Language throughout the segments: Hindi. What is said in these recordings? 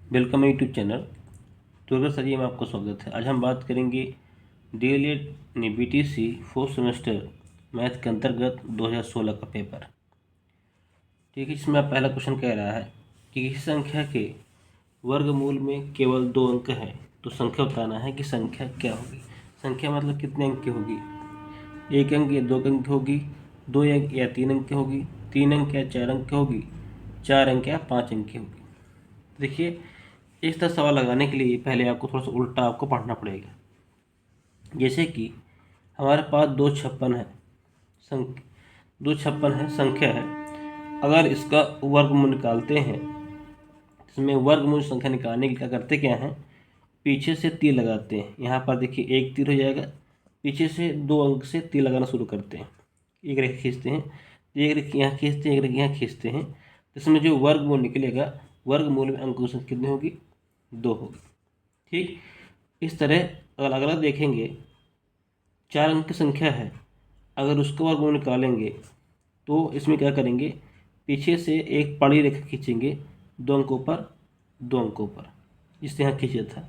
वेलकम यूट्यूब चैनल दुर्गा सरिया में आपका स्वागत है। आज हम बात करेंगे DElEd BTC fourth semester math के अंतर्गत 2016 का पेपर। ठीक है, इसमें पहला क्वेश्चन कह रहा है कि किसी संख्या के वर्गमूल में केवल 2 अंक हैं, तो संख्या बताना है कि संख्या क्या होगी। संख्या मतलब कितने अंक की होगी, 1 अंक या 2 अंक की होगी, 2 अंक या 3 अंक की होगी, 3 अंक या 4 अंक की होगी, 4 अंक या 5 अंक की होगी। देखिए, इस तरह सवाल लगाने के लिए पहले आपको थोड़ा सा उल्टा आपको पढ़ना पड़ेगा। जैसे कि हमारे पास 256 है, 256 है संख्या है। अगर इसका वर्गमूल निकालते हैं, इसमें वर्गमूल संख्या निकालने के क्या करते क्या हैं, पीछे से तीर लगाते हैं। यहाँ पर देखिए एक तीर हो जाएगा, पीछे से 2 अंक से तीर लगाना शुरू करते हैं, एक रेखा खींचते हैं, एक रेखा यहाँ खींचते हैं, एक रेखा यहाँ खींचते हैं। इसमें जो वर्गमूल निकलेगा, वर्गमूल में अंकों की संख्या कितनी होगी, 2 होगी। ठीक, इस तरह अगर अलग अलग देखेंगे, 4 अंक की संख्या है, अगर उसका वर्गमूल निकालेंगे तो इसमें क्या करेंगे, पीछे से एक पड़ी रेखा खींचेंगे 2 अंकों पर, 2 अंकों पर, जिससे यहाँ खींचा था।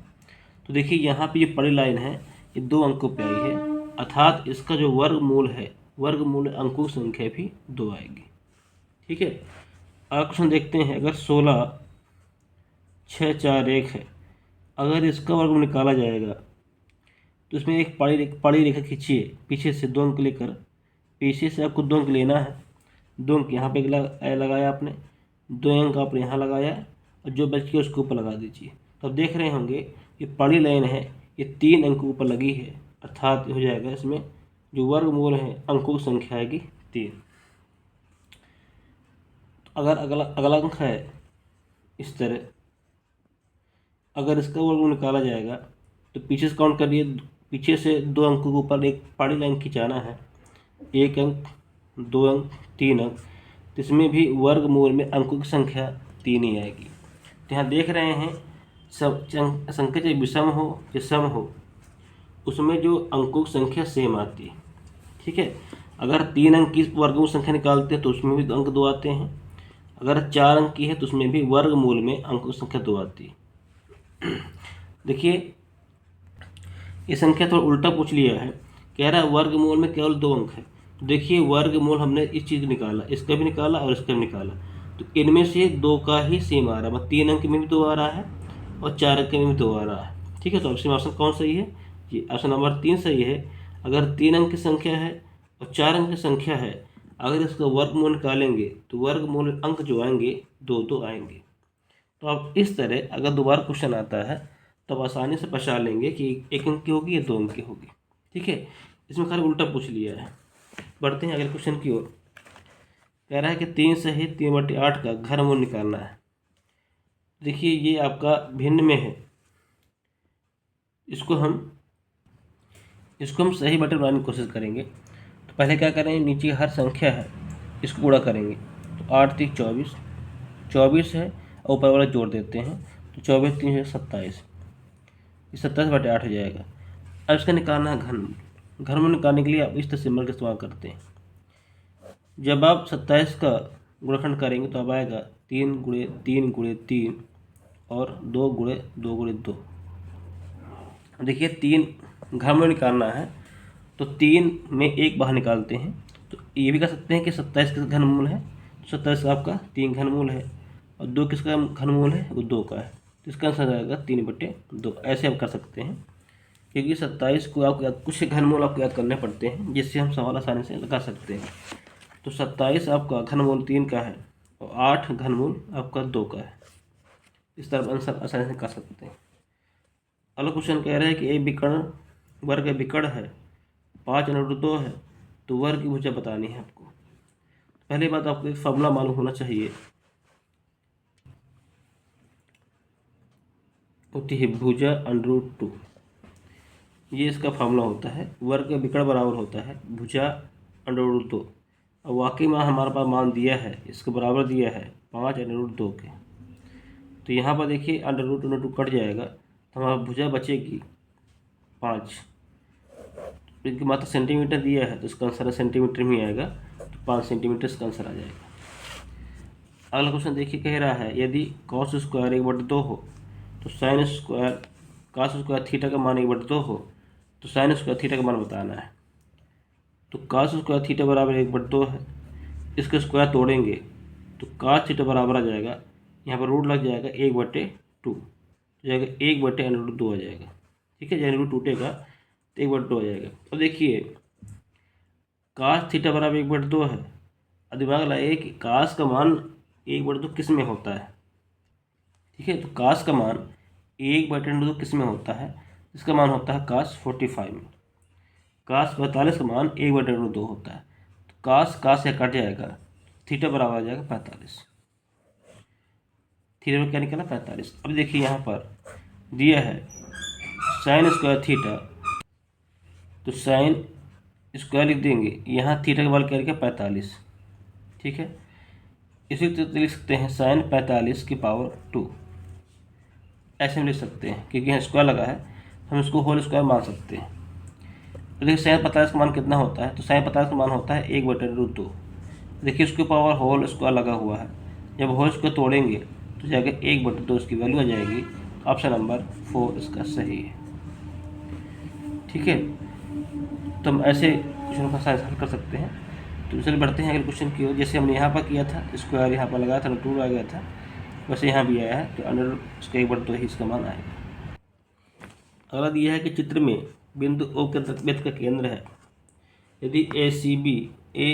तो देखिए यहाँ पे ये पड़ी लाइन है, ये 2 अंकों पे आई है, अर्थात इसका जो वर्गमूल है, वर्गमूल अंकों की संख्या भी 2 आएगी। ठीक है, अगला क्वेश्चन देखते हैं। अगर 16 6 4 1 है, अगर इसका वर्गमूल निकाला जाएगा तो इसमें एक पड़ी रेखा खींचिए, पीछे से 2 अंक लेकर, पीछे से आपको 2 अंक लेना है। 2 अंक यहाँ पे लगाया आपने, 2 अंक आपने यहाँ लगाया, और जो बच गया उसके ऊपर लगा दीजिए। तो अब देख रहे होंगे ये पड़ी लाइन है, ये 3 अंक ऊपर लगी है, अर्थात हो जाएगा इसमें जो वर्गमूल है अंकों की संख्या आएगी 3। तो अगर अगला अगला अंक है इस तरह, अगर इसका वर्गमूल निकाला जाएगा तो पीछे से काउंट करिए, पीछे से 2 अंकों के ऊपर एक पड़ी लाइन खिंचाना है, 1 अंक, 2 अंक, 3 अंक, तो इसमें भी वर्गमूल में अंकों की संख्या 3 ही आएगी। तो यहाँ देख रहे हैं सब संख्या चाहे विषम हो या सम हो, उसमें जो अंकों की संख्या सेम आती है। ठीक है, अगर 3 अंक की वर्गमूल संख्या निकालते हैं तो उसमें भी अंक 2 आते हैं, अगर 4 अंक की है तो उसमें भी वर्गमूल में अंकों की संख्या 2 आती है। देखिए, ये संख्या थोड़ा उल्टा पूछ लिया है, कह रहा है वर्गमूल में केवल 2 अंक है। तो देखिए वर्गमूल हमने इस चीज़ निकाला, इसका भी निकाला और इसका भी निकाला, तो इनमें से 2 का ही सेम आ रहा है, मतलब 3 अंक में भी 2 आ रहा है और 4 अंक में भी 2 आ रहा है। ठीक है, तो ऑप्शन कौन सही है, जी ऑप्शन नंबर 3 सही है। अगर 3 अंक की संख्या है और 4 अंक की संख्या है, अगर इसका वर्गमूल निकालेंगे तो वर्गमूल अंक जो आएंगे 2 आएंगे। तो अब इस तरह अगर दोबारा क्वेश्चन आता है तो आप आसानी से पहचान लेंगे कि 1 अंक की होगी या 2 अंक की होगी। ठीक है, इसमें खाली उल्टा पूछ लिया है। बढ़ते हैं अगले क्वेश्चन की ओर। कह रहा है कि 3 सहित 3/8 का घनमूल निकालना है। देखिए ये आपका भिन्न में है, इसको हम सही बटन बनाने की कोशिश करेंगे। तो पहले क्या करेंगे, नीचे हर संख्या है इसको गुणा करेंगे, तो 8 3 24, 24 है, ऊपर वाला जोड़ देते हैं, तो 24 3 27, 27/8 हो जाएगा। अब इसका निकालना है घनमूल। घनमूल निकालने के लिए आप इस तरह सिंबल का इस्तेमाल करते हैं। जब आप 27 का गुणनखंड करेंगे तो अब आएगा 3 × 3 × 3 और 2 × 2 × 2। देखिए 3 घनमूल निकालना है तो 3 में 1 बाहर निकालते हैं, तो ये भी कर सकते हैं कि 27 किसका घनमूल है, 27 आपका 3 घनमूल है, और 2 किसका घनमूल है, वो 2 का है, तो इसका आंसर आएगा 3/2। ऐसे आप कर सकते हैं, क्योंकि 27 को आपको कुछ घनमूल आपको याद करने पड़ते हैं जिससे हम सवाल आसानी से लगा सकते हैं। तो 27 आपका घनमूल 3 का है और 8 घनमूल आपका 2 का है। इस तरह आंसर आसानी से कर सकते हैं। अगला क्वेश्चन कह रहा है कि एक विकर्ण वर्ग विकर्ण है, 5/2 है, तो वर्ग की भुजा बतानी है आपको। पहली बात आपको एक फॉर्मूला मालूम होना चाहिए, होती है भुजा √2। ये इसका फार्मूला होता है, वर्ग विकर्ण बराबर होता है भुजा √2। और वाकई में हमारे पास मान दिया है, इसके बराबर दिया है 5/2 के। तो यहाँ पर देखिए √2 कट जाएगा, तो हमारा भुजा बचेगी 5। इनकी मात्रा सेंटीमीटर दिया है तो इसका आंसर सेंटीमीटर में आएगा, तो 5 सेंटीमीटर इसका आंसर आ जाएगा। अगला क्वेश्चन देखिए, कह रहा है यदि cos² 1/2 हो तो sine square cos square theta का मान 1/2 हो तो साइन स्क्वायर थीटा का मान बताना है। तो कास स्क्वायर थीटा बराबर 1/2 है, इसका स्क्वायर तोड़ेंगे तो कास थीटा बराबर आ जाएगा, यहाँ पर रूट लग जाएगा 1/2, तो जाएगा 1/√2 आ जाएगा। ठीक है, जब रूट टूटेगा तो 1/2 आ जाएगा। अब देखिए कास थीटा बराबर 1/2 है, अब दिमाग लगाइए कि कास का मान 1/2 किस में होता है। ठीक है, तो कास का मान 1/2 किस में होता है, इसका मान होता है कास 45 में। कास 45 का मान 1/2 होता है, तो कास से कट जाएगा, थीटा बराबर आ जाएगा 45। थीटा में क्या निकला 45। अब देखिए यहाँ पर दिया है साइन स्क्वायर थीटा, तो साइन स्क्वायर लिख देंगे, यहाँ थीटा का मान क्या लिखा 45। ठीक है, इसी तरह लिख सकते हैं साइन 45 की पावर 2, ऐसे में लिख सकते हैं क्योंकि यहाँ स्क्वायर लगा है, हम इसको होल स्क्वायर मान सकते हैं। तो देखिए साइन 45 का मान कितना होता है, तो साइन 45 का मान होता है 1/2। देखिए उसके पावर होल स्क्वायर लगा हुआ है, जब होल स्क्वायर तोड़ेंगे तो जाके 1/2 इसकी वैल्यू आ जाएगी। ऑप्शन नंबर 4 इसका सही है। ठीक है, तो हम ऐसे क्वेश्चन का साइंस हल कर सकते हैं। तो चलिए बढ़ते हैं अगले क्वेश्चन की ओर। जैसे हमने यहाँ पर किया था, स्क्वायर यहाँ पर लगाया था, 2 आ गया था, वैसे यहाँ भी आया है, तो अंडर उसका 1/2 ही इसका मान आएगा। अगला दिया है कि चित्र में बिंदु O के वृत्त का केंद्र है, यदि ए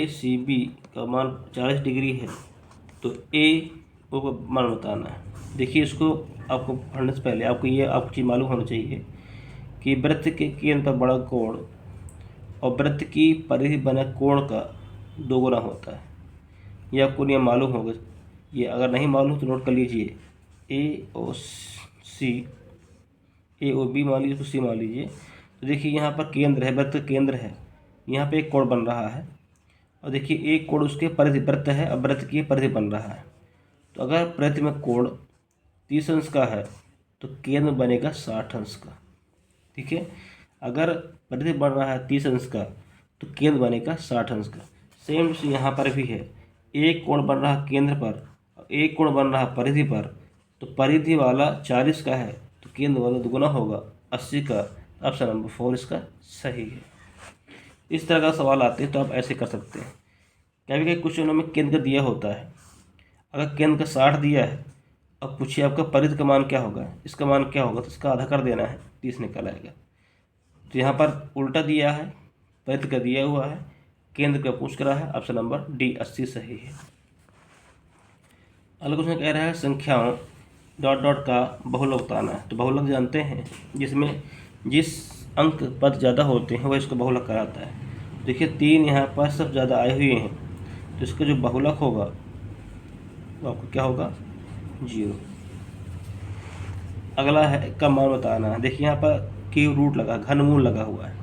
सी बी का मान 40 डिग्री है तो ए ओ का मान बताना है। देखिए इसको आपको पढ़ने से पहले आपको चीज़ मालूम होना चाहिए कि वृत्त के केंद्र पर बड़ा कोण और वृत्त की परिधि बने कोण का 2 गुना होता है। यह आपको नियम मालूम होगा, ये अगर नहीं मालूम तो नोट कर लीजिए। ए ओ बी मान लीजिए, तो सी मान लीजिए। तो देखिए यहाँ पर केंद्र है, वृत्त केंद्र है, यहाँ पे एक कोण बन रहा है, और देखिए एक कोण उसके परिधि वृत्त है, अब वृत्त की परिधि बन रहा है। तो अगर परिधि में कोण 30 अंश का है तो केंद्र बनेगा 60 अंश का। ठीक है, अगर परिधि बन रहा है 30 अंश का तो केंद्र बनेगा 60 अंश का। सेम यहाँ पर भी है, एक कोण बन रहा केंद्र पर और एक कोण बन रहा परिधि पर, तो परिधि वाला 40 का है तो केंद्र वाला दुगुना होगा 80 का। ऑप्शन नंबर 4 इसका सही है। इस तरह का सवाल आते हैं तो आप ऐसे कर सकते हैं। कभी कभी क्वेश्चनों में केंद्र का दिया होता है, अगर केंद्र का 60 दिया है, अब पूछिए आपका परिधि का मान क्या होगा, इसका मान क्या होगा, तो इसका आधा कर देना है, 30 निकल आएगा। तो यहाँ पर उल्टा दिया है, परिधि का दिया हुआ है, केंद्र का पूछ रहा है, ऑप्शन नंबर डी 80 सही है। अगला क्वेश्चन कह रहा है संख्याओं ... का बहुलक बताना है। तो बहुलक जानते हैं, जिसमें जिस अंक पद ज़्यादा होते हैं वह इसको बहुलक कराता है। देखिए 3 यहाँ पर सब ज़्यादा आए हुए हैं, तो इसका जो बहुलक होगा वो आपको क्या होगा 0। अगला है का मान बताना है। देखिए यहाँ पर क्यूब रूट लगा, घनमूल लगा हुआ है,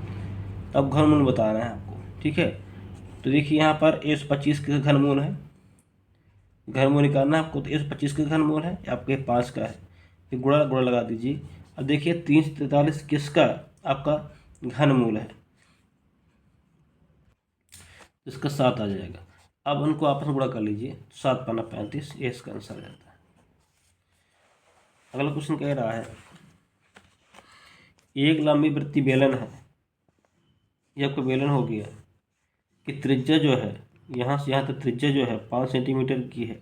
तब घनमूल बताना है आपको। ठीक है, तो देखिए यहाँ पर 125 का घनमूल है, घनमूल निकालना है आपको। तो 125 का घनमूल है, आपके 5 का है, फिर गुणा गुणा लगा दीजिए। अब देखिए 343 किसका आपका घनमूल है, इसका 7 आ जाएगा। अब उनको आपस में गुणा कर लीजिए, 7 पाना 35, ये इसका आंसर आ जाता है। अगला क्वेश्चन कह रहा है एक लंबी वृत्तीय बेलन है, ये आपको बेलन हो गया कि त्रिज्या जो है यहाँ से यहाँ तक त्रिज्या जो है 5 सेंटीमीटर की है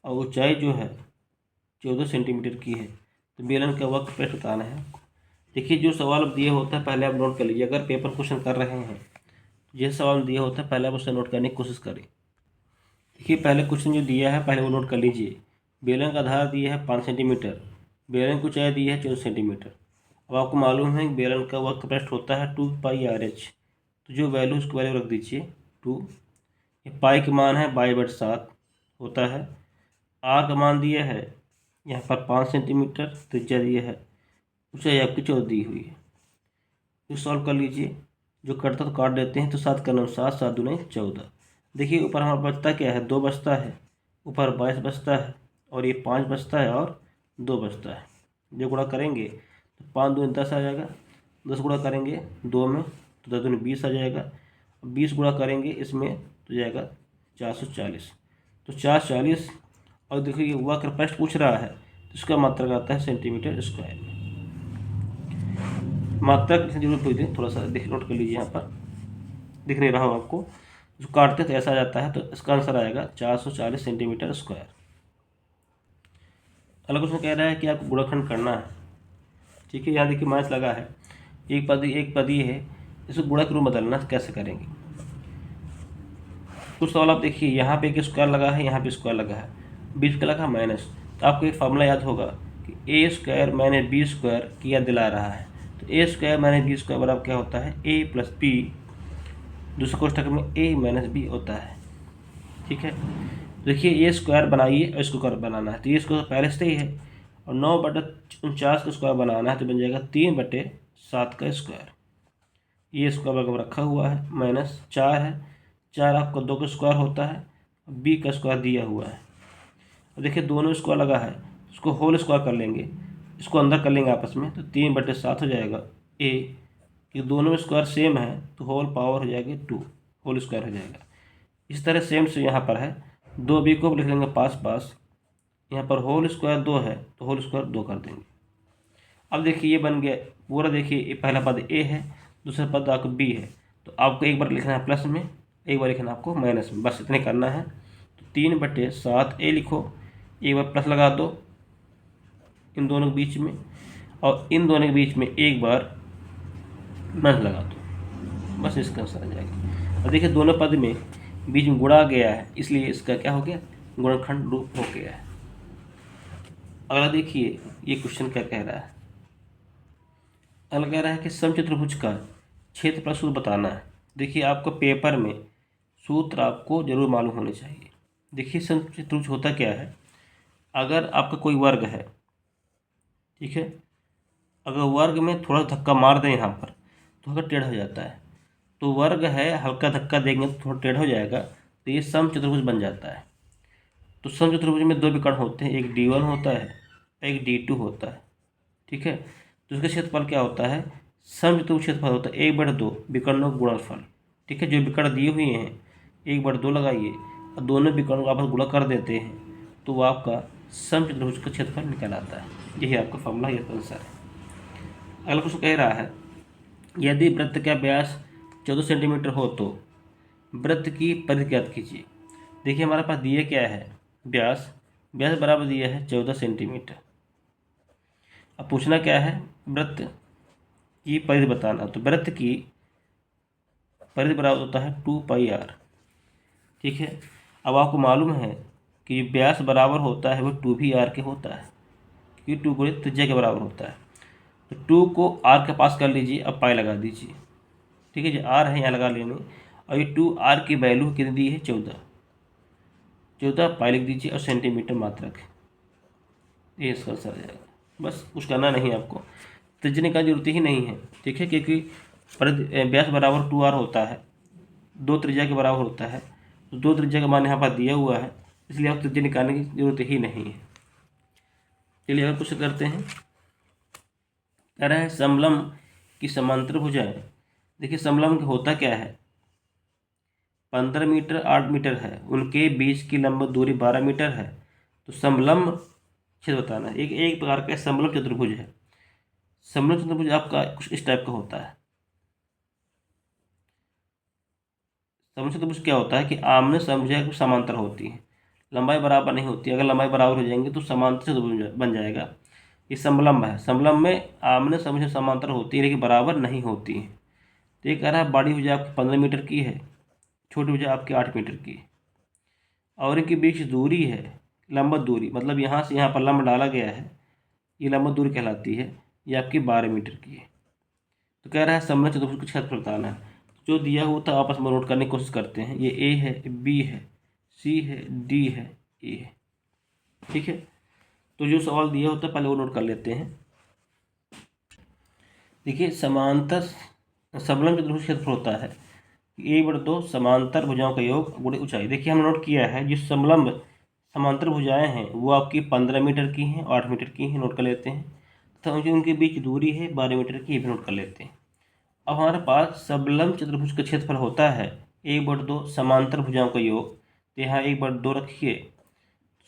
और ऊंचाई जो है 14 सेंटीमीटर की है। तो बेलन का वक्र पृष्ठ बताना है आपको। देखिए जो सवाल अब दिया होता है पहले आप नोट कर लीजिए, अगर पेपर क्वेश्चन कर रहे हैं जिस सवाल दिया होता है पहले आप उसे नोट करने की कोशिश करें। देखिए पहले क्वेश्चन जो दिया है पहले वो नोट कर लीजिए। बेलन का आधार दिया है 5 सेंटीमीटर, बेलन की ऊंचाई दी है 14 सेंटीमीटर। अब आपको मालूम है कि बेलन का वक्र पृष्ठ होता है 2πr/h, तो जो वैल्यू उसको वैल्यू रख दीजिए 2। ये पाई का मान है 22/7 होता है। आर का मान दिया है यहाँ पर 5 सेंटीमीटर, त्रिज्या दिया है, ऊंचाई आपकी 14 दी हुई है। तो सॉल्व कर लीजिए, जो कटता तो काट देते हैं, तो 7 का 9 7, 7 दूनी 14। देखिए ऊपर हमारा बचता क्या है, 2 बचता है, ऊपर 22 बचता है, और ये 5 बचता है और 2 बचता है। जो गुणा करेंगे तो 5 दूनी 10 आ जाएगा, 10 गुणा करेंगे 2 में तो 10 दूनी 20 आ जाएगा, 20 गुणा करेंगे इसमें तो जाएगा 440। तो 440, और देखिए ये वक्र पृष्ठ पूछ रहा है तो इसका मात्रक आता है सेंटीमीटर स्क्वायर। मात्रक की जरूरत होती है, थोड़ा सा देख नोट कर लीजिए, यहाँ पर दिख नहीं रहा हो आपको, जो काटते तो ऐसा आ जाता है, तो इसका आंसर आएगा 440 सेंटीमीटर स्क्वायर। अगला क्वेश्चन कह रहा है कि आपको गुणनखंड करना है। ठीक है, यहाँ देखिए माइनस लगा है, एक पद ये है, इसको गुणा के रूप में बदलना कैसे करेंगे। कुछ सवाल आप देखिए, यहाँ पे एक स्क्वायर लगा है, यहाँ पे स्क्वायर लगा है, बीच का लगा माइनस, तो आपको एक फार्मूला याद होगा कि ए स्क्वायर माइनस बी स्क्वायर की याद दिला रहा है। तो ए स्क्वायर माइनस बी स्क्वायर बराबर क्या होता है, ए प्लस बी, दूसरे कोष्ठक में ए माइनस बी होता है। ठीक है, देखिए ये स्क्वायर बनाइए और इसको कर बनाना है, तो ये स्क्वायर पहले से ही है, और 9/49 का स्क्वायर बनाना है, तो बन जाएगा 3/7 का स्क्वायर। ये स्क्वायर बराबर रखा हुआ है, माइनस 4 है, 4 आपका 2 का स्क्वायर होता है, बी का स्क्वायर दिया हुआ है। और देखिए दोनों स्क्वायर लगा है, इसको होल स्क्वायर कर लेंगे, इसको अंदर कर लेंगे आपस में, तो 3/7 हो जाएगा ए, ये दोनों में स्क्वायर सेम है, तो होल पावर हो जाएगी 2, होल स्क्वायर हो जाएगा। इस तरह सेम से यहाँ पर है, 2b को लिख लेंगे पास पास, यहाँ पर होल स्क्वायर 2 है, तो होल स्क्वायर 2 कर देंगे। अब देखिए ये बन गया पूरा, देखिए ये पहला पद a है, दूसरा पद आपको b है, तो आपको एक बार लिखना है प्लस में, एक बार लिखना है आपको माइनस में, बस इतने करना है। तो 3/7 a लिखो, एक बार प्लस लगा दो इन दोनों के बीच में, और इन दोनों के बीच में एक बार माइनस लगा दो, बस इसका आंसर आ जाएगा। और देखिए दोनों पद में बीच में गुणा गया है, इसलिए इसका क्या हो गया, गुणनखंड रूप हो गया है। अगला देखिए ये क्वेश्चन क्या कह रहा है, अगला कह रहा है कि समचतुर्भुज का क्षेत्रफल सूत्र बताना है। देखिए आपको पेपर में सूत्र आपको जरूर मालूम होने चाहिए। देखिए समचतुर्भुज होता क्या है, अगर आपका कोई वर्ग है, ठीक है, अगर वर्ग में थोड़ा धक्का मार दें यहाँ पर तो अगर टेढ़ा हो जाता है, तो वर्ग है, हल्का धक्का देंगे तो थोड़ा टेढ़ा हो जाएगा, तो ये समचतुर्भुज बन जाता है। तो समचतुर्भुज में 2 विकर्ण होते हैं, एक D1 होता है, एक D2 होता है। ठीक है, तो उसका क्षेत्रफल क्या होता है, समचतुर्भुज क्षेत्रफल होता है 1/2 विकर्णों का गुणनफल। ठीक है, जो विकर्ण दिए हुए हैं 1/2 लगाइए और दोनों विकर्णों को आपस गुणा कर देते हैं, तो वो आपका समचतुर्भुज का क्षेत्रफल निकल आता है। यही आपका फॉर्मूला, ये आंसर है। अगला क्वेश्चन कह रहा है, यदि वृत्त का व्यास 14 सेंटीमीटर हो तो वृत्त की परिधि ज्ञात कीजिए। देखिए हमारे पास दिया क्या है, व्यास बराबर दिया है 14 सेंटीमीटर। अब पूछना क्या है, वृत्त की परिधि बताना, तो वृत्त की परिधि बराबर होता है 2πr। ठीक है, अब आपको मालूम है कि व्यास बराबर होता है वो 2r के होता है, क्योंकि 2 बड़ी त्रिज्या के बराबर होता है। तो 2 को r के पास कर लीजिए, अब पाई लगा दीजिए। ठीक है, जो r है यहाँ लगा लेंगे, और ये 2r की वैल्यू कितनी दी है, 14 पाई लिख दीजिए, और सेंटीमीटर मात्रक है, ये इसका आंसर आ जाएगा। बस कुछ करना नहीं आपको, त्रिज्या का जरूरत ही नहीं है। ठीक है, क्योंकि व्यास बराबर 2r होता है, 2 त्रिज्या के बराबर होता है, तो 2 त्रिज्या का मान यहाँ पर दिया हुआ है, इसलिए आप त्रिज्या निकालने की जरूरत ही नहीं है। चलिए अगर कुछ करते हैं, कह रहा है समलम की समांतर भुजाएं। देखिए समलम होता क्या है, 15 मीटर 8 मीटर है, उनके बीच की लंब दूरी 12 मीटर है, तो समलम क्षेत्र बताना है। एक प्रकार का समलम चतुर्भुज है। समलम चतुर्भुज आपका कुछ इस टाइप का होता है। समलम चतुर्भुज क्या होता है कि आमने सामने भुजाएं कुछ समांतर होती है, लंबाई बराबर नहीं होती। अगर लंबाई बराबर हो जाएंगे तो समांतर चतुर्भुज बन जाएगा। ये समलंब है, समलंब में आमने सामने समांतर होती है लेकिन बराबर नहीं होती है। तो ये कह रहा है बड़ी भुजा आपकी 15 मीटर की है, छोटी भुजा आपकी 8 मीटर की है, और इनके बीच दूरी है लंबवत दूरी, मतलब यहाँ से यहाँ पर लंब डाला गया है, ये लंबवत दूरी कहलाती है, ये आपकी 12 मीटर की है। तो कह रहा है समलंब चतुर्भुज का क्षेत्रफल बताना है। जो दिया हुआ था आपस में नोट करने की कोशिश करते हैं, ये ए है, बी है, सी है, डी है, ए है। ठीक है, तो जो सवाल दिया होता है पहले वो नोट कर लेते हैं। देखिए समांतर समलंब चतुर्भुज क्षेत्रफल होता है 1/2 समांतर भुजाओं का योग गुणे ऊंचाई। देखिए हम नोट किया है, जो समलंब समांतर भुजाएं हैं वो आपकी 15 मीटर की हैं, 8 मीटर की हैं, नोट कर लेते हैं, तथा जो उनके बीच दूरी है 12 मीटर की, ये भी नोट कर लेते हैं। अब हमारे पास समलंब चतुर्भुज का क्षेत्रफल होता है 1/2 समांतर भुजाओं का योग, तो यहाँ 1/2 रखिए,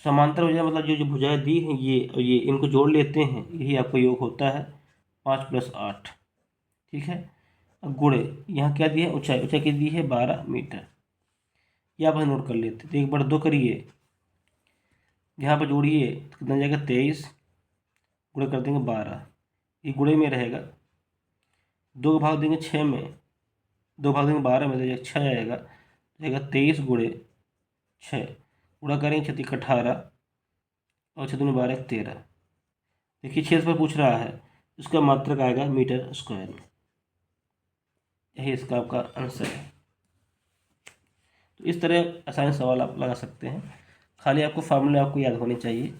समांतर भुजा मतलब जो जो भुजाएं दी हैं ये और ये, इनको जोड़ लेते हैं, यही आपका योग होता है 5 + 8। ठीक है। अब गुणे, यहाँ क्या दिया है, ऊंचाई, ऊंचाई की दी है 12 मीटर। ये आप नोट कर लेते, तो 1/2 करिए, यहाँ पर जोड़िए तो कितना जाएगा 23, गुणे कर देंगे 12, ये गुणे में रहेगा, 2 भाग देंगे 6 में, 2 भाग देंगे 12 में, तो 6 आएगा, जाएगा 23 गुणे 6, गुणा करेंगे 6 × 18 और 6 × 12 = 13। देखिए 6 पर पूछ रहा है, उसका मात्रक आएगा मीटर स्क्वायर में। यही इसका आपका आंसर है। तो इस तरह आसानी सवाल आप लगा सकते हैं, खाली आपको फार्मूले आपको याद होने चाहिए।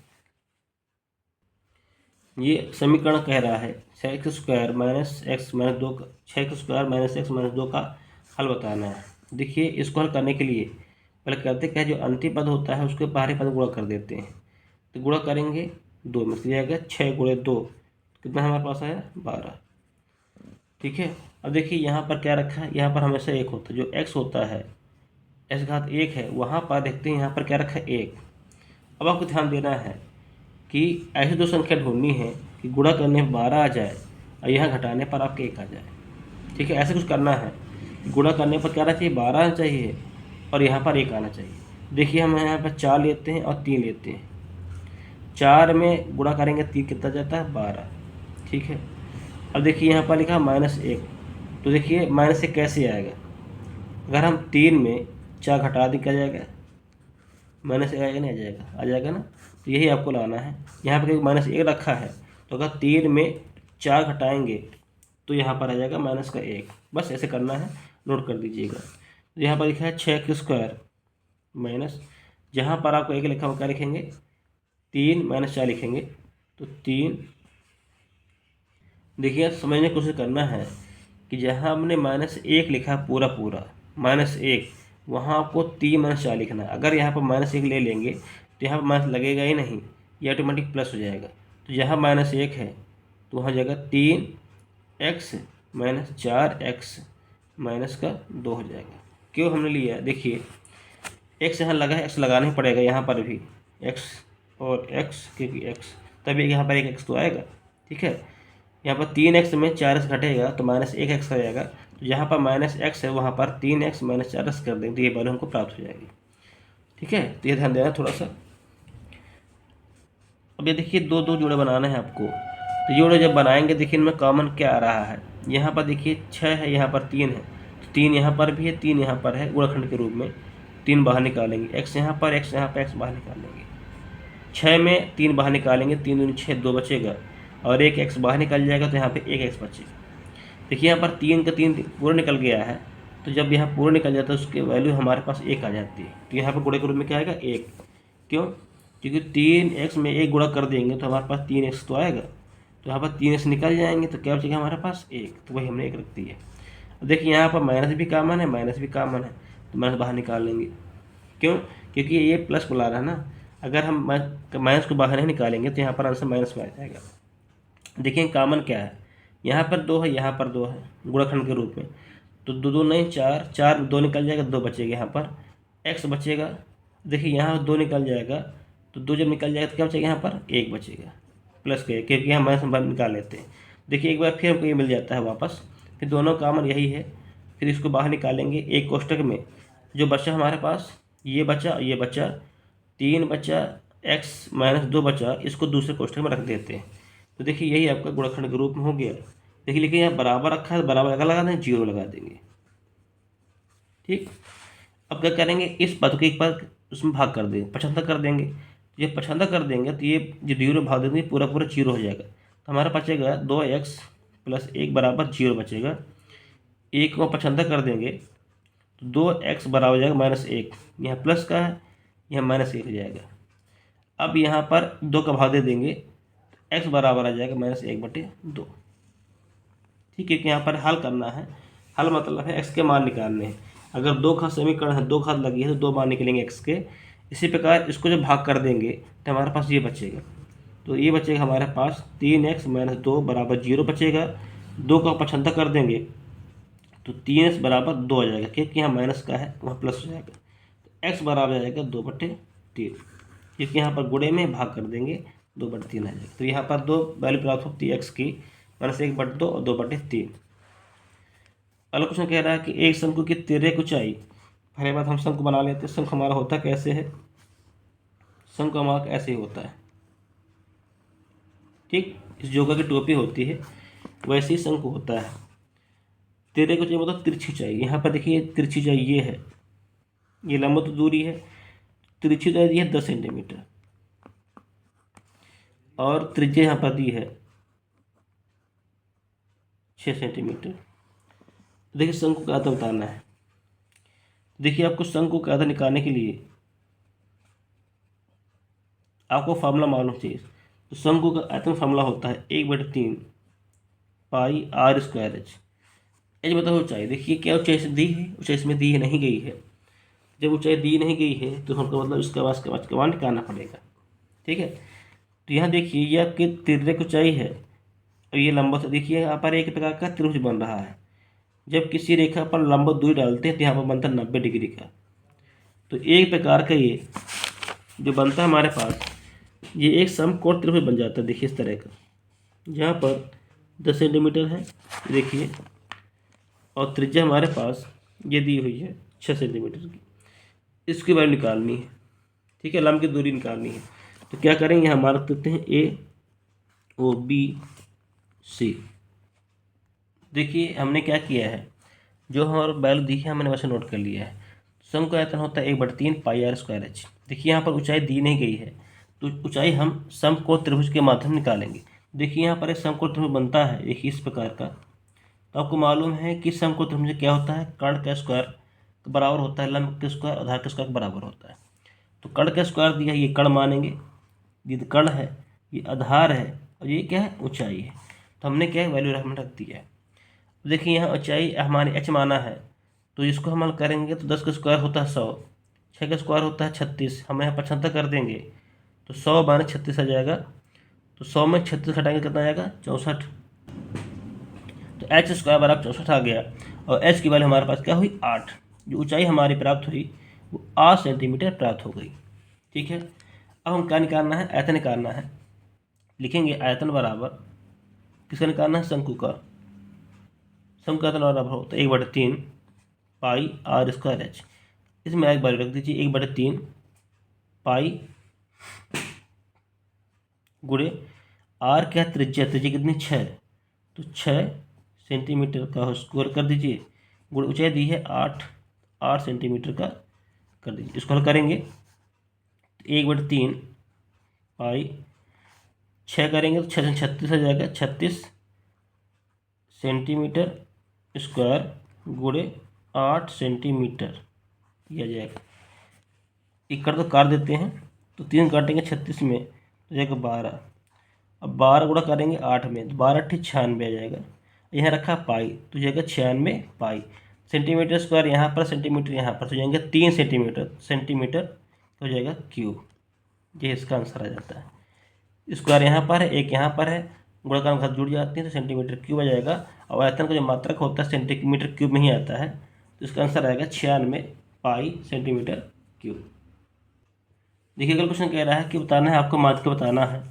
ये समीकरण कह रहा है 6x² - x - 2, 6x² - x - 2 का हल बताना है। देखिए इसको हल करने के लिए पहले करते क्या है, जो अंतिम पद होता है उसके बाहरी पद गुणा कर देते हैं। तो गुणा करेंगे 2 में, तो जाएगा 6 × 2, कितना हमारे पास आया 12। ठीक है। अब देखिए यहाँ पर क्या रखा है, यहाँ पर हमेशा 1 होता है, जो x होता है x⁻1 है, वहाँ पर देखते हैं यहाँ पर क्या रखा है 1। अब आपको ध्यान देना है कि ऐसी दो संख्या ढूंढनी है कि गुणा करने पर 12 आ जाए और यहाँ घटाने पर आपके 1 आ जाए। ठीक है, ऐसे कुछ करना है। गुणा करने पर क्या आना चाहिए, 12 आना चाहिए और यहाँ पर 1 आना चाहिए। देखिए हम यहाँ पर 4 लेते हैं और 3 लेते हैं, 4 में गुणा करेंगे 3 कितना जाता है 12। ठीक है। अब देखिए यहाँ पर लिखा -1, तो देखिए -1 कैसे आएगा, अगर हम 3 में 4 घटा दें क्या जाएगा, -1 आएगा, नहीं आ जाएगा, आ जाएगा ना। तो यही आपको लाना है। यहाँ पर -1 रखा है, तो अगर 3 में 4 घटाएंगे तो यहाँ पर आ जाएगा -1। बस ऐसे करना है, नोट कर दीजिएगा। तो यहाँ पर लिखा है 6x² माइनस, जहाँ पर आपको 1 लिखा हो क्या लिखेंगे 3 - 4 लिखेंगे, तो 3। देखिए समझने की कोशिश करना है कि जहाँ हमने -1 लिखा पूरा पूरा -1, वहाँ आपको 3 - 4 लिखना है। अगर यहाँ पर -1 ले लेंगे तो यहाँ पर माइनस लगेगा ही नहीं, ये ऑटोमेटिक प्लस हो जाएगा। तो जहाँ -1 है तो वहाँ जाएगा 3x - 4x -2 हो जाएगा। क्यों हमने लिया, देखिए x यहाँ लगा है, x लगाना ही पड़ेगा यहाँ पर भी, x और x, क्योंकि x तभी यहाँ पर 1x तो आएगा। ठीक है। यहाँ पर 3x में 4x घटेगा तो -1x आ जाएगा, तो जहाँ पर -x है वहाँ पर 3x - 4x कर देंगे तो ये वैल्यू हमको प्राप्त हो जाएगी। ठीक है, तो ये ध्यान देना थोड़ा सा। अब ये देखिए 2 जोड़े बनाना है आपको, तो जोड़े जब बनाएंगे देखिए इनमें कॉमन क्या आ रहा है, यहाँ पर देखिए 6 है, यहाँ पर 3 है, तो 3 यहाँ पर भी है, 3 यहाँ पर है, गुणनखंड के रूप में 3 बाहर निकालेंगे, x यहाँ पर, x यहाँ पर, x बाहर निकालेंगे। 6 में 3 बाहर निकालेंगे, 3 दूनी 6, 2 बचेगा और 1 x बाहर निकल जाएगा, तो यहाँ पे 1 x बचेगा। देखिए यहाँ पर 3 का 3 पूरा निकल गया है, तो जब यहाँ पूरा निकल जाता है उसकी वैल्यू हमारे पास 1 आ जाती है। तो यहाँ पर गुणे के रूप में क्या आएगा 1, क्यों, क्योंकि 3x में 1 गुणा कर देंगे तो हमारे पास 3x तो आएगा, तो यहाँ पर 3x निकल जाएंगे तो क्या बचेगा हमारे पास 1, तो वही हमने 1 रख दी है। अब देखिए यहाँ पर माइनस भी कॉमन है, माइनस भी कॉमन है, तो माइनस बाहर निकाल लेंगे, क्यों, क्योंकि ये प्लस बुला रहा है ना। अगर हम माइनस को बाहर नहीं निकालेंगे तो यहाँ पर आंसर माइनस में आ जाएगा। देखिए कॉमन क्या है, यहाँ पर 2 है, यहाँ पर 2 है, गुणनखंड के रूप में, तो 2 2 नहीं 4, 4 2 निकल जाएगा, 2 बचेगा, यहाँ पर x बचेगा। देखिए यहाँ 2 निकल जाएगा, तो 2 जब निकल जाएगा तो क्या बचेगा, यहाँ पर 1 बचेगा प्लस के, क्योंकि यहाँ माइनस बाहर निकाल लेते हैं। देखिए एक बार फिर हमको ये मिल जाता है वापस, फिर दोनों कॉमन यही है, फिर इसको बाहर निकालेंगे। एक कोष्टक में जो बचा हमारे पास, ये बचा, ये बचा, 3 बचा, x - 2 बचा, इसको दूसरे कोष्टक में रख देते हैं। तो देखिए यही आपका गुणनखंड के रूप में हो गया। देखिए लेकिन यहाँ बराबर रखा है, बराबर अगर लगा दें 0 लगा देंगे। ठीक, अब क्या करेंगे, इस पद को एक पद उसमें भाग कर देंगे, 75 कर देंगे। ये 75 कर देंगे तो ये जो 0 भाग देंगे पूरा पूरा 0 हो जाएगा, तो हमारा बचेगा 2x + 1 बराबर 0 बचेगा। 1 को 75 कर देंगे तो 2x बराबर हो जाएगा -1, यहाँ प्लस का है, यहाँ -1 हो जाएगा। अब यहाँ पर 2 का भाग दे देंगे, x बराबर आ जाएगा -1/2। ठीक है, कि यहाँ पर हल करना है, हल मतलब है x के मान निकालने हैं। अगर 2 घात समीकरण है, 2 घात लगी है तो 2 मान निकलेंगे x के। इसी प्रकार इसको जब भाग कर देंगे तो हमारे पास ये बचेगा, तो ये बचेगा हमारे पास 3x - 2 बराबर 0 बचेगा। 2 का 75 कर देंगे तो 3x बराबर 2 आ जाएगा, क्योंकि यहाँ माइनस का है वहाँ प्लस हो जाएगा, तो x बराबर आ जाएगा 2/3। क्योंकि यहाँ पर गुणे में भाग कर देंगे 2/3 आ जाएगा। तो यहाँ पर दो वैल्यू प्राप्त होती है एक्स की, -1/2 और 2/3। अगला क्वेश्चन कह रहा है कि एक शंकु की तिर्यक ऊंचाई, पहले बात हम शंकु बना लेते हैं। शंकु हमारा होता कैसे है, शंकु हमारा ऐसे ही होता है, ठीक, इस जोगा की टोपी होती है वैसे ही शंकु होता है। तिर्यक ऊंचाई मतलब तिरछी ऊंचाई। यहाँ पर देखिए तिरछी ऊंचाई ये है, ये लंबवत दूरी है, तिरछी ऊंचाई दी है 10 सेंटीमीटर और त्रिज्या यहाँ पर दी है 6 सेंटीमीटर। देखिए शंकु का आधा बताना है। देखिए आपको शंकु का आधा निकालने के लिए आपको फार्मूला मालूम चाहिए। तो शंकु का आयतन फार्मूला होता है 1/3 पाई r स्क्वायर एच। एच बताओ ऊंचाई। देखिए क्या ऊंचाई से दी है, ऊंचाई इसमें दी नहीं गई है। जब ऊंचाई दी नहीं गई है तो हमको मतलब इसका वास्तव का मान निकालना पड़ेगा, ठीक है। तो यहाँ देखिए ये आपकी तिर्यक ऊंचाई है और ये लंबवत। देखिए यहाँ पर एक प्रकार का त्रिभुज बन रहा है। जब किसी रेखा पर लंबवत दूरी डालते हैं तो यहाँ पर बनता है 90 डिग्री का। तो एक प्रकार का ये जो बनता है हमारे पास, ये एक समकोण त्रिभुज बन जाता है। देखिए इस तरह का, जहाँ पर 10 सेंटीमीटर है देखिए, और त्रिज्या हमारे पास ये दी हुई है 6 सेंटीमीटर की। इसकी वैल्यू निकालनी है, ठीक है, लंब की दूरी निकालनी है। तो क्या करेंगे, हम मार्क देते हैं ए ओ बी सी। देखिए हमने क्या किया है, जो हमारा वैल्यू दी है हमने वैसे नोट कर लिया है। शंकु का आयतन होता है 1/3 पाई r स्क्वायर एच। देखिए यहाँ पर ऊंचाई दी नहीं गई है तो ऊंचाई हम समकोण त्रिभुज के माध्यम निकालेंगे। देखिए यहाँ पर एक समकोण त्रिभुज बनता है देखिए इस प्रकार का। तो आपको मालूम है कि समकोण त्रिभुज में क्या होता है, कर्ण का स्क्वायर बराबर होता है लंब के स्क्वायर, आधार के स्क्वायर बराबर होता है। तो कर्ण का स्क्वायर दिया है, ये कर्ण मानेंगे, ये कर्ण है, ये आधार है और ये क्या है, ऊंचाई है। तो हमने क्या है वैल्यू हमने रख दिया है। देखिए यहाँ ऊंचाई हमारी h माना है, तो इसको हम हल करेंगे तो 10 का स्क्वायर होता है 100, 6 का स्क्वायर होता है 36, हम यहाँ 75 कर देंगे तो 100 माने 36 आ जाएगा। तो 100 में 36 घटाएंगे कितना आएगा, 64। तो h स्क्वायर बराबर 64 आ गया और h की वैल्यू हमारे पास क्या हुई, 8। जो ऊंचाई हमारी प्राप्त हुई वो 8 सेंटीमीटर प्राप्त हो गई, ठीक है। अब हम क्या निकालना है, आयतन निकालना है। लिखेंगे आयतन बराबर किसका निकालना है, शंकु का। शंकु का आयतन बराबर होता है 1/3 पाई r स्क्वायर एच। इसमें एक बार रख दीजिए 1/3 पाई गुणे r क्या त्रिज्या, त्रिज्या कितनी 6, तो 6 सेंटीमीटर का स्क्वायर कर दीजिए, गुणे ऊंचाई दी है 8 सेंटीमीटर का कर दीजिए। इसको हल करेंगे तो 1/3 पाई 6 करेंगे तो 6 से 36 आ जाएगा, 36 सेंटीमीटर स्क्वायर गुणे 8 सेंटीमीटर यह जाएगा। एक कर तो काट देते हैं, तो 3 काटेंगे 36 में तो जाएगा 12। अब 12 गुणा करेंगे 8 में तो 12 8 96 आ जाएगा। यहाँ रखा पाई तो जाएगा 96 पाई। सेंटीमीटर स्क्वायर यहाँ पर, सेंटीमीटर यहाँ पर, तो जाएंगे 3 सेंटीमीटर, सेंटीमीटर हो जाएगा क्यूब। ये इसका आंसर आ जाता है। स्क्वायर यहाँ पर है, एक यहाँ पर है, गुणा का घात जुड़ जाती है तो सेंटीमीटर क्यूब आ जाएगा। और आयतन का जो मात्रक होता है सेंटीमीटर क्यूब में ही आता है, तो इसका आंसर आएगा 96 पाई सेंटीमीटर क्यूब। देखिए अगला क्वेश्चन कह रहा है कि बताना है आपको माध्यक बताना है।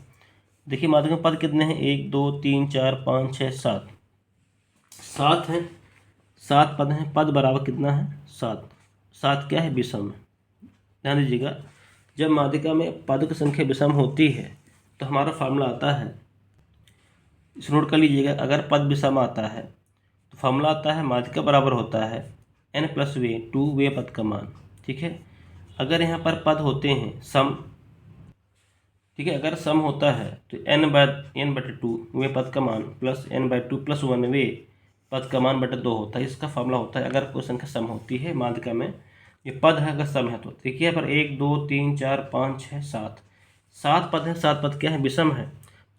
देखिए माध्यक में पद कितने हैं, 1 2 3 4 5 6 7, 7 हैं, 7 पद हैं। पद बराबर कितना है, 7। 7 क्या है, विषम। ध्यान दीजिएगा, जब माध्यिका में पदों की संख्या विषम होती है तो हमारा फार्मूला आता है, इस नोट कर लीजिएगा। अगर पद विषम आता है तो फार्मूला आता है माध्यिका बराबर होता है n+वे 2 वे पद का मान, ठीक है। अगर यहाँ पर पद होते हैं सम, ठीक है, अगर सम होता है तो n/2 वे पद का मान प्लस n/2 + 1 वे पद का मान बटे 2 होता है। इसका फार्मूला होता है अगर कोई संख्या सम होती है माध्यिका में, ये पद है अगर सम है तो। देखिए यहाँ पर 1 2 3 4 5 6 7, 7 पद हैं। 7 पद क्या है, विषम है,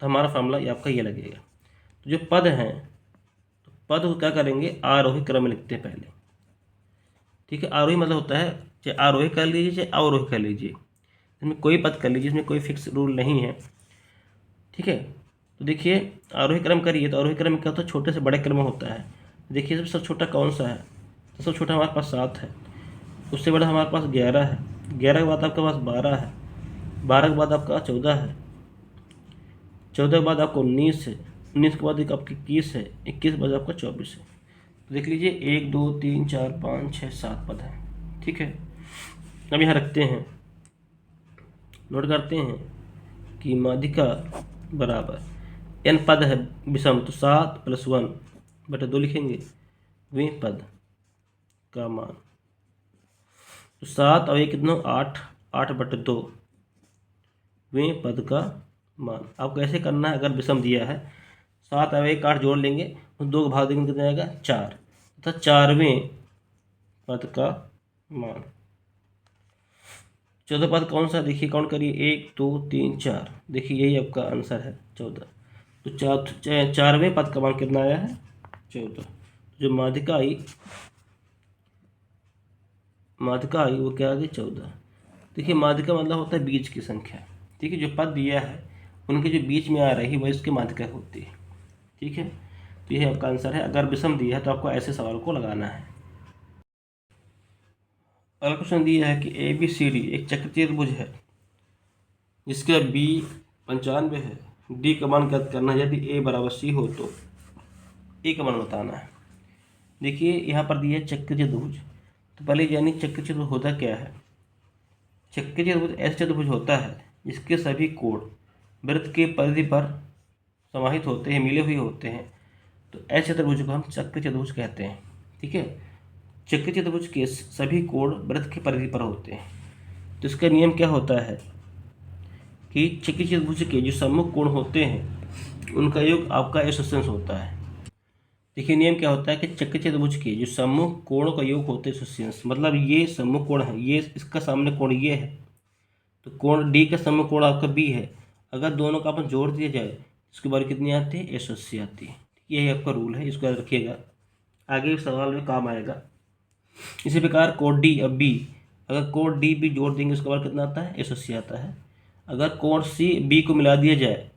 तो हमारा फार्मूला ये आपका ये लगेगा। तो जो पद हैं, तो पद को क्या करेंगे, आरोही क्रम में लिखते हैं पहले, ठीक है। आरोही मतलब होता है चाहे आरोही कर लीजिए चाहे अवरोही कर लीजिए, इसमें कोई पद कर लीजिए, इसमें कोई फिक्स रूल नहीं है, ठीक है। तो देखिए आरोही क्रम करिए तो आरोही क्रम में क्या होता है, छोटे से बड़े क्रम में होता है। देखिए सबसे छोटा कौन सा है, तो सबसे छोटा हमारे पास 7 है, उससे बड़ा हमारे पास 11 है, 11 के बाद आपके पास 12 है, 12 के बाद आपका 14 है, 14 के बाद आपका 19 है, 19 के बाद एक आपकी 21 है, 21 के बाद आपका 24 है। तो देख लीजिए 1 2 3 4 5 6 7 पद है। ठीक है, अब यहाँ रखते हैं, नोट करते हैं कि माध्यिका बराबर n पद है विषम, तो 7 + 1/2 लिखेंगे, वे पद का मान, तो 7 और 1 कितना 8, 8/2 वे पद का मान। अब कैसे करना है, अगर विषम दिया है 7 और 1 8 जोड़ लेंगे तो 2 का भाग देंगे कितना आएगा 4, तथा 4वें पद का मान। 14 पद कौन सा, देखिए काउंट करिए 1 2 3 4, देखिए यही आपका आंसर है 14। तो 4वें पद का मान कितना आया है 14। जो माध्यिका आई वो क्या आ गई 14। देखिए माध्यिका मतलब होता है बीच की संख्या। ठीक है, जो पद दिया है उनके जो बीच में आ रही वह इसकी माध्यिका होती है। ठीक है, तो यह आपका आंसर है। अगर विषम दिया है तो आपको ऐसे सवाल को लगाना है। अगला क्वेश्चन दिया है कि ABCD एक चक्रीय त्रिभुज है जिसका B 95 है, D का मान ज्ञात करना है। यदि A बराबर C हो तो A का मान बताना है। देखिए यहाँ पर दिया है चक्रीय त्रिभुज, तो पहले यानी चक्रीय त्रिभुज होता क्या है। चक्रीय त्रिभुज ऐसा चतुर्भुज होता है जिसके सभी कोण वृत्त के परिधि पर समाहित होते हैं, मिले हुए होते हैं, तो ऐसे चतुर्भुज को हम चक्रीय चतुर्भुज कहते हैं। ठीक है, चक्रीय चतुर्भुज के सभी कोण वृत्त की परिधि पर होते हैं। तो इसका नियम क्या होता है कि चक्रीय चतुर्भुज के जो सम्मुख कोण होते हैं उनका योग आपका एसोसिएंस होता है। देखिए नियम क्या होता है कि चक्रीय चतुर्भुज के जो सम्मुख कोणों का योग होते हैं एसोसिएंस, मतलब ये सम्मुख कोण है, ये इसका सामने कोण ये है, तो कोण डी का सम्मुख कोण आपका बी है। अगर दोनों का अपन जोड़ दिया जाए इसके बारे कितनी आती है 180 आती है। यही आपका रूल है, इसको याद रखिएगा, आगे सवाल में काम आएगा। इसी प्रकार कोण डी अब बी, अगर कोण डी बी जोड़ देंगे उसके बाद कितना आता है 180 आता है। अगर कोण सी बी को मिला दिया जाए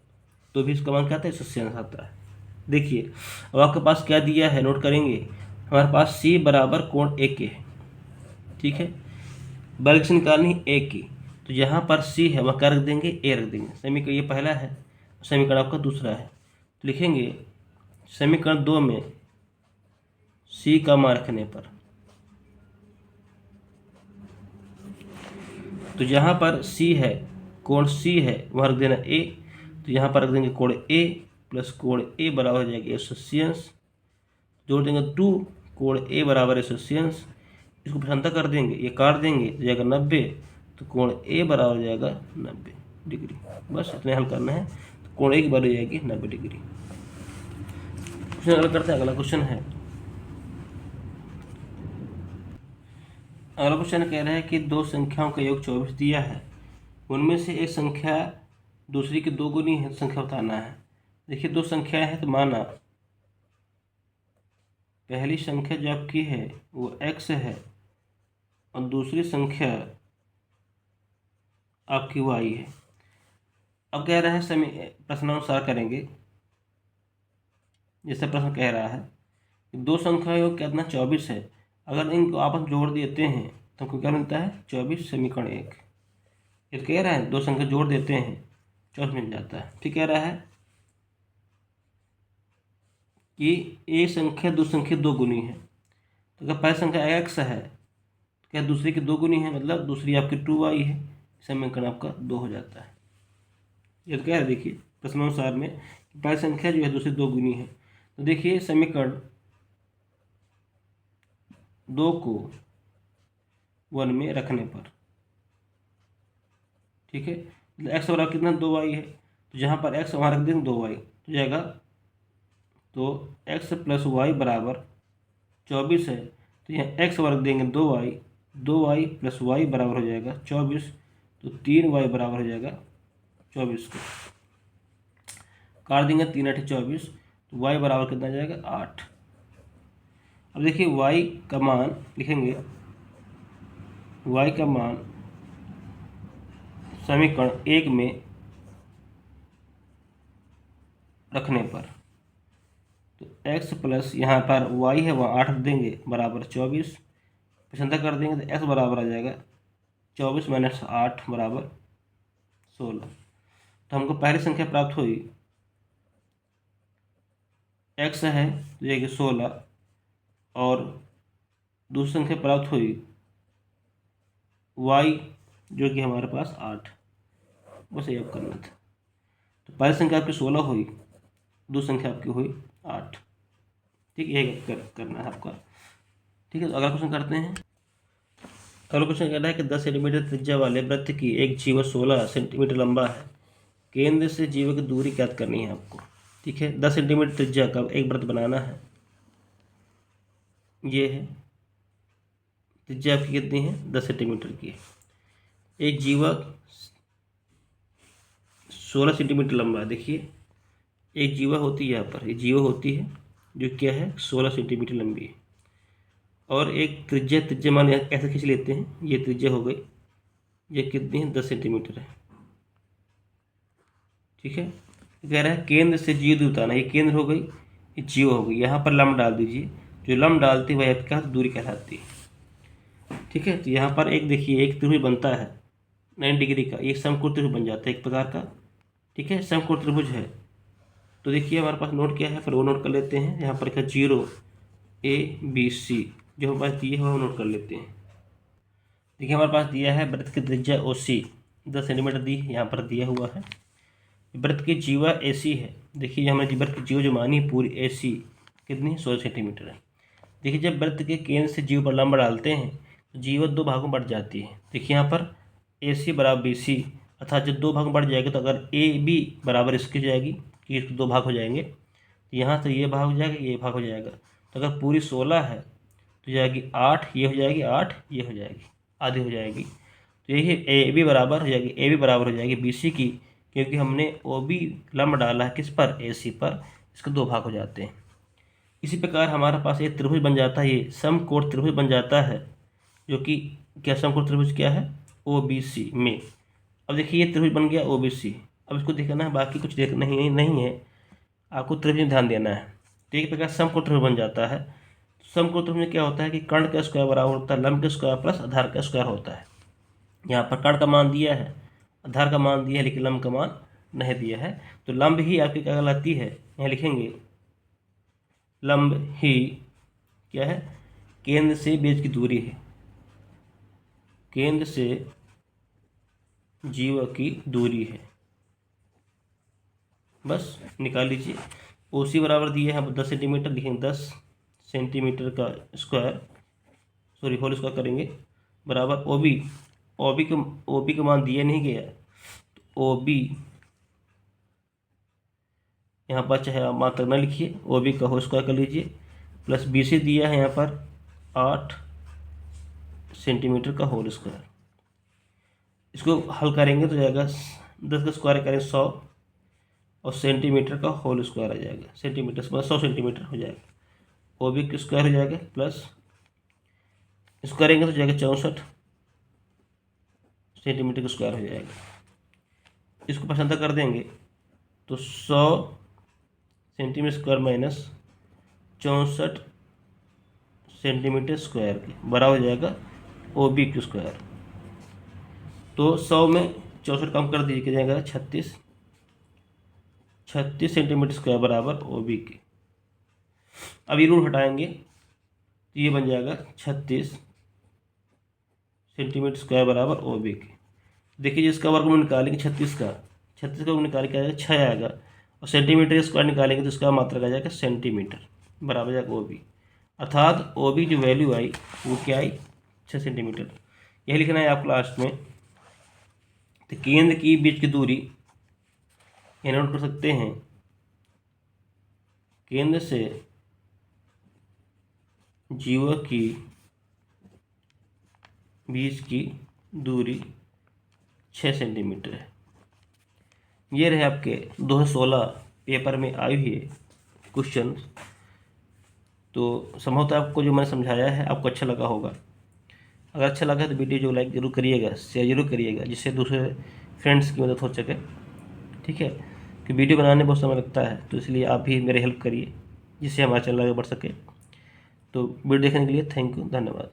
तो भी इसका मान क्या आता है 180 आता है। देखिए अब आपके पास क्या दिया है, नोट करेंगे, हमारे पास सी बराबर कोण ए के है। ठीक है, बल्कि से निकालनी ए की, तो यहाँ पर सी है वह क्या रख देंगे ए रख देंगे। समीकरण ये पहला है, समीकरण आपका दूसरा है, तो लिखेंगे समीकरण 2 में सी का मान रखने पर, तो यहाँ पर सी है कोण सी है वह रख देना ए, तो यहाँ पर रख देंगे कोण ए प्लस कोण ए बराबर हो जाएगा एसोसिएंस, जोड़ देंगे 2 कोण ए बराबर एसोसिएंस, इसको प्रशांता कर देंगे, ये काट देंगे तो जाएगा 90, तो कोण ए बराबर हो जाएगा 90 डिग्री। बस इतने हल करना है, तो कोण ए की वैल्यू जाएगी 90 डिग्री। क्वेश्चन अगला करते हैं। अगला क्वेश्चन है, अगला क्वेश्चन कह रहा है कि दो संख्याओं का योग 24 दिया है, उनमें से एक संख्या दूसरी की 2 गुनी है, संख्या बताना है। देखिए दो संख्याएं हैं, तो माना पहली संख्या जो आपकी है वो x है और दूसरी संख्या आपकी y है। अब कह रहा है प्रश्नानुसार करेंगे, जैसे प्रश्न कह रहा है कि दो संख्या योग कितना 24 है, अगर इनको आपस जोड़ देते हैं तो हमको क्या मिलता है 24 समीकरण 1। ये कह रहा है दो संख्या जोड़ देते हैं 24 मिल जाता है। फिर कह रहा है कि एक संख्या दो संख्या 2 गुनी है, तो अगर पहली संख्या x है तो क्या दूसरी की 2 गुनी है, मतलब दूसरी आपकी 2y है, समीकरण आपका 2 हो जाता है। ये तो कह रहा है, देखिए प्रश्नानुसार में पहली संख्या जो है दूसरी 2 गुनी है, तो देखिए समीकरण 2 को 1 में रखने पर, ठीक है, x बराबर कितना 2y है, तो जहाँ पर x वहाँ रख देंगे 2y, तो जाएगा, तो x प्लस वाई बराबर 24 है, तो यहाँ x वर्ग देंगे 2y प्लस वाई बराबर हो जाएगा 24, तो 3y बराबर हो जाएगा 24 को काट देंगे 3 8 24, तो y बराबर कितना जाएगा 8। अब देखिए y का मान लिखेंगे, y का मान समीकरण 1 में रखने पर, तो x प्लस यहाँ पर y है वहाँ 8 रख देंगे बराबर 24, प्रशंसा कर देंगे तो x बराबर आ जाएगा 24 - 8 बराबर 16। तो हमको पहली संख्या प्राप्त हुई x है तो ये कि 16, और दूसरी संख्या प्राप्त हुई y जो कि हमारे पास 8। बस ये अब करना था। तो पहली संख्या आपकी 16 हुई, दूसरी संख्या आपकी हुई 8। ठीक, यही करना है आपका। ठीक है, तो अगला क्वेश्चन करते हैं। अगला क्वेश्चन कह रहा है कि 10 सेंटीमीटर त्रिज्या वाले वृत्त की एक जीवा 16 सेंटीमीटर लंबा है, केंद्र से जीवा की दूरी ज्ञात करनी है आपको। ठीक है, 10 सेंटीमीटर त्रिज्या का एक वृत्त बनाना है। ये है त्रिज्या आपकी कितनी है, 10 सेंटीमीटर की। एक जीवा 16 सेंटीमीटर लंबा है। देखिए, एक जीवा होती है, यहाँ पर एक जीवा होती है जो क्या है 16 सेंटीमीटर लंबी है, और एक त्रिज्या मान ऐसे खींच लेते हैं, ये त्रिज्या हो गई, ये कितनी है 10 सेंटीमीटर है। ठीक है, कह रहा है केंद्र से जीव दूरी बताना। ये केंद्र हो गई, ये जीव हो गई, यहाँ पर लंब डाल दीजिए। जो लंब डालते वह आपके क्या दूरी कहलाती है। ठीक है, तो यहाँ पर एक देखिए एक त्रिभुज बनता है 90 डिग्री का, एक समकोण त्रिभुज बन जाता है एक प्रकार का। ठीक है, समकोण त्रिभुज है। तो देखिए हमारे पास नोट क्या है, फिर वो नोट कर लेते हैं। यहाँ पर क्या 0 ABC जो हमारे पास दिए है वो नोट कर लेते हैं। देखिए हमारे पास दिया है वृत्त की त्रिज्या OC 10 सेंटीमीटर दी, यहाँ पर दिया हुआ है। वृत्त की जीवा AC है। देखिए हमारे वृत्त की जीवा जो मानी पूरी AC कितनी 16 सेंटीमीटर है। देखिए जब वृत्त के केंद्र से जीवा पर लंब डालते हैं तो जीवा दो भागों में बढ़ जाती है। देखिए यहाँ पर AC बराबर BC, अर्थात जब दो भाग में बढ़ जाएगी तो अगर AB बराबर इसकी हो जाएगी कि इसके दो भाग हो जाएंगे, तो यहाँ से ये भाग हो जाएगा, ये भाग हो जाएगा। तो अगर पूरी 16 है तो जाएगी 8, ये हो जाएगी 8, ये हो जाएगी, आधी हो जाएगी। तो यही AB बराबर हो जाएगी, AB बराबर हो जाएगी BC की, क्योंकि हमने OB लंब डाला है किस पर, AC पर, इसके दो भाग हो जाते हैं। इसी प्रकार हमारे पास एक त्रिभुज बन जाता है, ये समकोण त्रिभुज बन जाता है, जो कि क्या समकोण त्रिभुज क्या है OBC में। अब देखिए ये त्रिभुज बन गया OBC। अब इसको देखना है, बाकी कुछ देख नहीं है, आपको त्रिभुज में ध्यान देना है। तो एक प्रकार समकोण त्रिभुज बन जाता है। समकोण त्रिभुज में क्या होता है कि कर्ण का स्क्वायर बराबर होता है लंब के स्क्वायर प्लस आधार का स्क्वायर होता है। यहाँ पर कर्ण का मान दिया है, आधार का मान दिया है, लेकिन लंब का मान नहीं दिया है। तो लंब ही आपकी क्या कहलाती है, यहाँ लिखेंगे लंब ही क्या है, केंद्र से बेज की दूरी है, केंद्र से जीवा की दूरी है। बस निकाल लीजिए। OC बराबर दिए हैं 10 सेंटीमीटर, लिखेंगे 10 सेंटीमीटर का स्क्वायर, सॉरी होल स्क्वायर करेंगे, बराबर OB का मान दिया नहीं गया, तो OB यहाँ पर चाहे आप मान तक न लिखिए, OB का होल स्क्वायर कर लीजिए, प्लस BC दिया है यहाँ पर 8 सेंटीमीटर का होल स्क्वायर। इसको हल करेंगे तो जाएगा 10 का स्क्वायर करेंगे 100, और सेंटीमीटर का होल स्क्वायर आ जाएगा, सेंटीमीटर से 100 सेंटीमीटर हो जाएगा। OB का स्क्वायर हो जाएगा, प्लस इसको करेंगे तो जाएगा 64 सेंटीमीटर का स्क्वायर हो जाएगा। इसको पसंद कर देंगे तो 100 centimetre square minus 64 centimetre square के बराबर हो जाएगा OB का स्क्वायर। तो 100 में 64 कम कर दीजिए, जाएगा 36 सेंटीमीटर स्क्वायर बराबर OB के। अब ये रूट हटाएंगे तो ये बन जाएगा 36 सेंटीमीटर स्क्वायर बराबर OB के। देखिए जिसका वर्गमूल निकालेंगे 36 का वर्ग निकाल के आएगा 6 आएगा, और सेंटीमीटर स्क्वायर निकालेंगे तो इसका मात्रक आ जाएगा सेंटीमीटर, बराबर जाएगा OB। अर्थात OB जो वैल्यू आई वो क्या आई 6 सेंटीमीटर। यही लिखना है आपको लास्ट में। तो केंद्र की बीच की दूरी ये नोट कर सकते हैं, केंद्र से जीवा की बीच की दूरी 6 सेंटीमीटर है। ये रहे आपके 2016 पेपर में आई हुई क्वेश्चन। तो संभवतः आपको जो मैंने समझाया है आपको अच्छा लगा होगा। अगर अच्छा लगा तो वीडियो जो लाइक ज़रूर करिएगा, शेयर ज़रूर करिएगा, जिससे दूसरे फ्रेंड्स की मदद हो सके। ठीक है, कि वीडियो बनाने में बहुत समय लगता है, तो इसलिए आप भी मेरे हेल्प करिए, जिससे हमारा चैनल आगे बढ़ सके। तो वीडियो देखने के लिए थैंक यू, धन्यवाद।